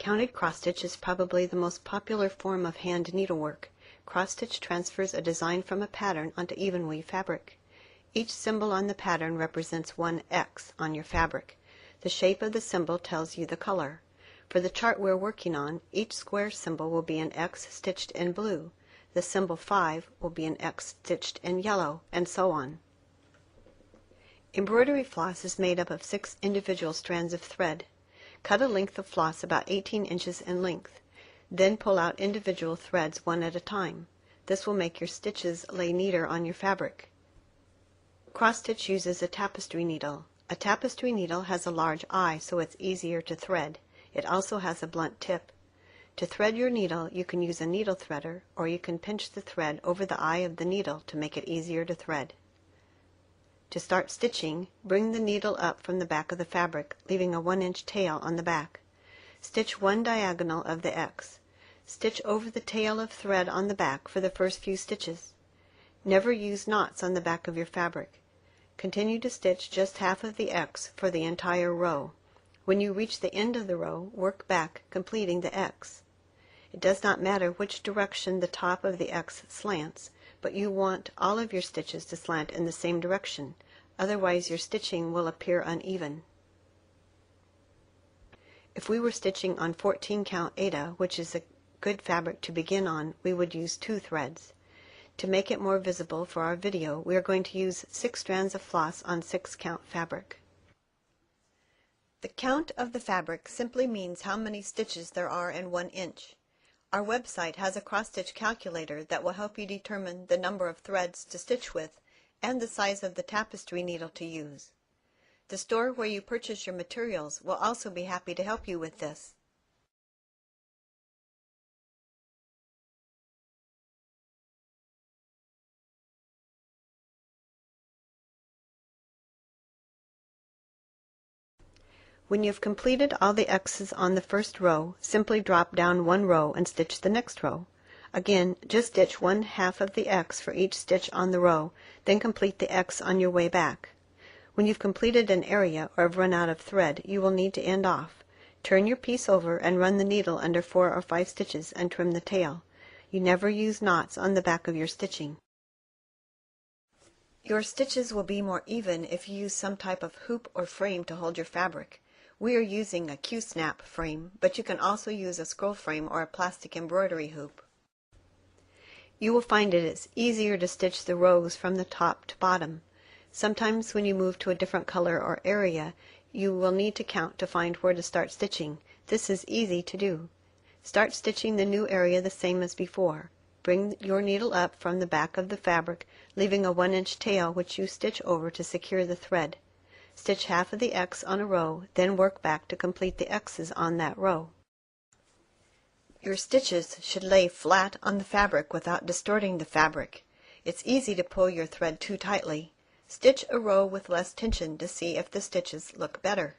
Counted cross-stitch is probably the most popular form of hand needlework. Cross-stitch transfers a design from a pattern onto even weave fabric. Each symbol on the pattern represents one X on your fabric. The shape of the symbol tells you the color. For the chart we're working on, each square symbol will be an X stitched in blue. The symbol 5 will be an X stitched in yellow, and so on. Embroidery floss is made up of 6 individual strands of thread. Cut a length of floss about 18 inches in length. Then pull out individual threads one at a time. This will make your stitches lay neater on your fabric. Cross-stitch uses a tapestry needle. A tapestry needle has a large eye, so it's easier to thread. It also has a blunt tip. To thread your needle, you can use a needle threader, or you can pinch the thread over the eye of the needle to make it easier to thread. To start stitching, bring the needle up from the back of the fabric, leaving a 1-inch tail on the back. Stitch one diagonal of the X. Stitch over the tail of thread on the back for the first few stitches. Never use knots on the back of your fabric. Continue to stitch just half of the X for the entire row. When you reach the end of the row, work back, completing the X. It does not matter which direction the top of the X slants, but you want all of your stitches to slant in the same direction, otherwise your stitching will appear uneven. If we were stitching on 14 count Aida, which is a good fabric to begin on, we would use 2 threads. To make it more visible for our video, we are going to use 6 strands of floss on 6 count fabric. The count of the fabric simply means how many stitches there are in 1 inch. Our website has a cross-stitch calculator that will help you determine the number of threads to stitch with and the size of the tapestry needle to use. The store where you purchase your materials will also be happy to help you with this. When you've completed all the X's on the first row, simply drop down 1 row and stitch the next row. Again, just stitch 1/2 of the X for each stitch on the row, then complete the X on your way back. When you've completed an area or have run out of thread, you will need to end off. Turn your piece over and run the needle under 4 or 5 stitches and trim the tail. You never use knots on the back of your stitching. Your stitches will be more even if you use some type of hoop or frame to hold your fabric. We are using a Q-snap frame, but you can also use a scroll frame or a plastic embroidery hoop. You will find it is easier to stitch the rows from the top to bottom. Sometimes when you move to a different color or area, you will need to count to find where to start stitching. This is easy to do. Start stitching the new area the same as before. Bring your needle up from the back of the fabric, leaving a 1-inch tail which you stitch over to secure the thread. Stitch half of the X on a row, then work back to complete the X's on that row. Your stitches should lay flat on the fabric without distorting the fabric. It's easy to pull your thread too tightly. Stitch a row with less tension to see if the stitches look better.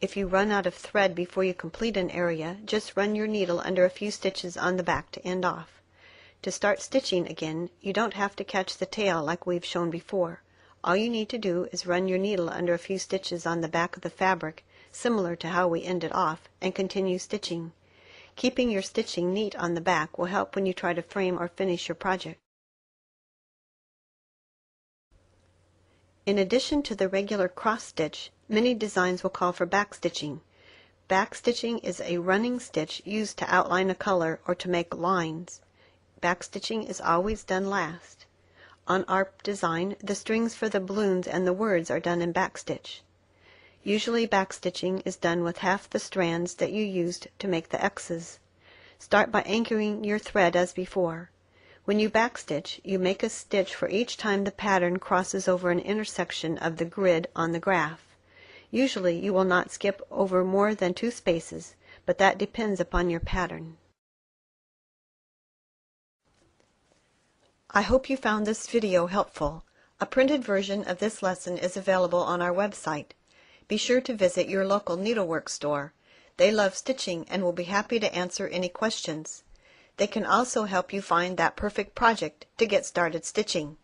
If you run out of thread before you complete an area, just run your needle under a few stitches on the back to end off. To start stitching again, you don't have to catch the tail like we've shown before. All you need to do is run your needle under a few stitches on the back of the fabric, similar to how we ended off, and continue stitching. Keeping your stitching neat on the back will help when you try to frame or finish your project. In addition to the regular cross stitch, many designs will call for back stitching. Back stitching is a running stitch used to outline a color or to make lines. Back stitching is always done last. On our design, the strings for the balloons and the words are done in backstitch. Usually backstitching is done with half the strands that you used to make the X's. Start by anchoring your thread as before. When you backstitch, you make a stitch for each time the pattern crosses over an intersection of the grid on the graph. Usually you will not skip over more than 2 spaces, but that depends upon your pattern. I hope you found this video helpful. A printed version of this lesson is available on our website. Be sure to visit your local needlework store. They love stitching and will be happy to answer any questions. They can also help you find that perfect project to get started stitching.